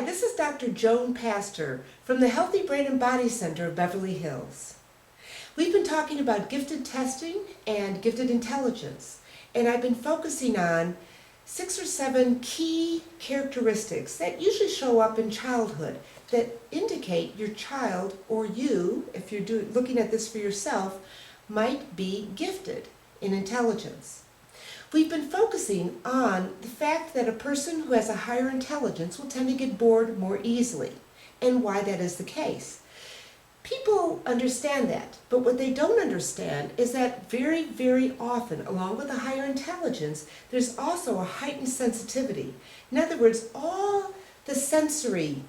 this is Dr. Joan Pastor from the Healthy Brain and Body Center of Beverly Hills. We've been talking about gifted testing and gifted intelligence, and I've been focusing on 6 or 7 key characteristics that usually show up in childhood that indicate your child, or you, if you're looking at this for yourself, might be gifted in intelligence. We've been focusing on the fact that a person who has a higher intelligence will tend to get bored more easily, and why that is the case. People understand that, but what they don't understand is that very, very often, along with a higher intelligence, there's also a heightened sensitivity. In other words, all the sensory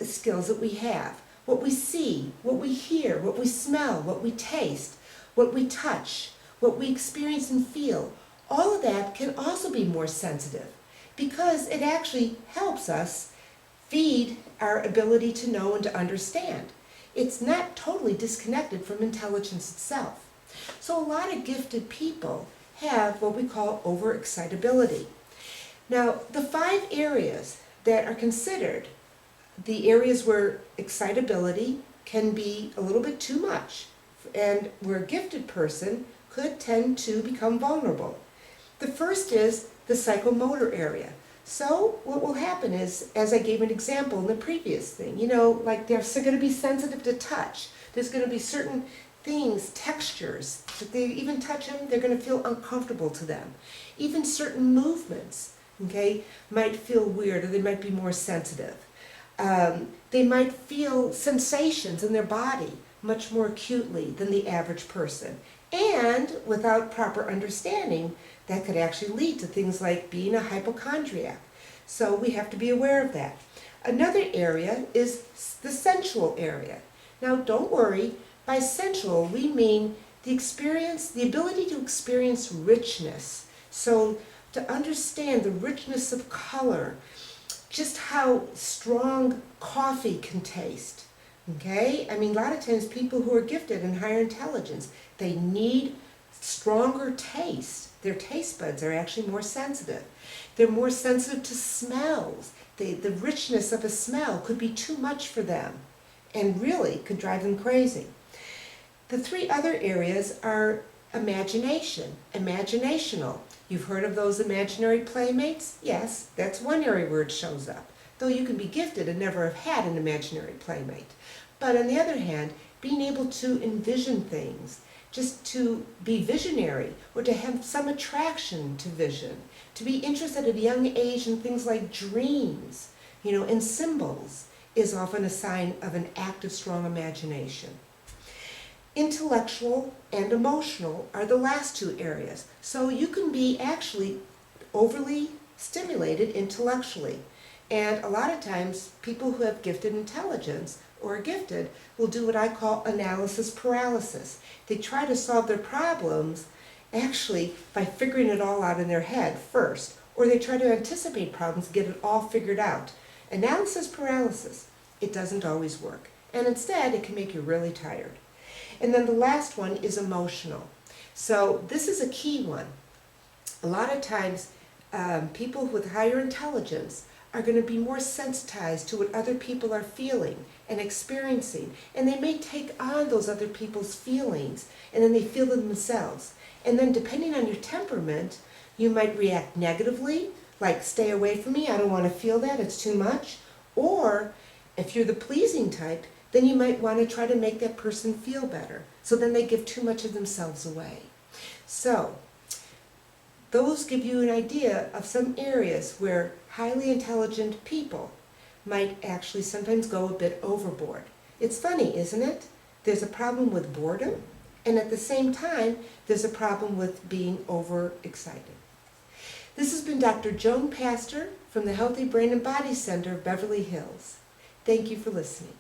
skills that we have, what we see, what we hear, what we smell, what we taste, what we touch, what we experience and feel, all of that can also be more sensitive because it actually helps us feed our ability to know and to understand. It's not totally disconnected from intelligence itself. So a lot of gifted people have what we call overexcitability. Now, the 5 areas that are considered the areas where excitability can be a little bit too much and where a gifted person could tend to become vulnerable. The first is the psychomotor area. So what will happen is, as I gave an example in the previous thing, like they're going to be sensitive to touch. There's going to be certain things, textures, if they even touch them, they're going to feel uncomfortable to them. Even certain movements, might feel weird, or they might be more sensitive. They might feel sensations in their body much more acutely than the average person. And without proper understanding, that could actually lead to things like being a hypochondriac. So we have to be aware of that. Another area is the sensual area. Now don't worry, by sensual we mean the ability to experience richness. So to understand the richness of color, just how strong coffee can taste. A lot of times people who are gifted in higher intelligence, they need stronger taste. Their taste buds are actually more sensitive. They're more sensitive to smells. The richness of a smell could be too much for them and really could drive them crazy. The 3 other areas are imagination, imaginational. You've heard of those imaginary playmates? Yes, that's one area where it shows up, though you can be gifted and never have had an imaginary playmate. But on the other hand, being able to envision things, just to be visionary, or to have some attraction to vision, to be interested at a young age in things like dreams, and symbols, is often a sign of an active, strong imagination. Intellectual and emotional are the last 2 areas. So you can be actually overly stimulated intellectually. And a lot of times, people who have gifted intelligence or are gifted will do what I call analysis paralysis. They try to solve their problems actually by figuring it all out in their head first, or they try to anticipate problems and get it all figured out. Analysis paralysis, it doesn't always work. And instead, it can make you really tired. And then the last one is emotional. So this is a key one. A lot of times, people with higher intelligence are going to be more sensitized to what other people are feeling and experiencing. And they may take on those other people's feelings, and then they feel them themselves. And then depending on your temperament, you might react negatively, like stay away from me, I don't want to feel that, it's too much. Or if you're the pleasing type, then you might want to try to make that person feel better. So then they give too much of themselves away. So those give you an idea of some areas where highly intelligent people might actually sometimes go a bit overboard. It's funny, isn't it? There's a problem with boredom, and at the same time, there's a problem with being overexcited. This has been Dr. Joan Pastor from the Healthy Brain and Body Center of Beverly Hills. Thank you for listening.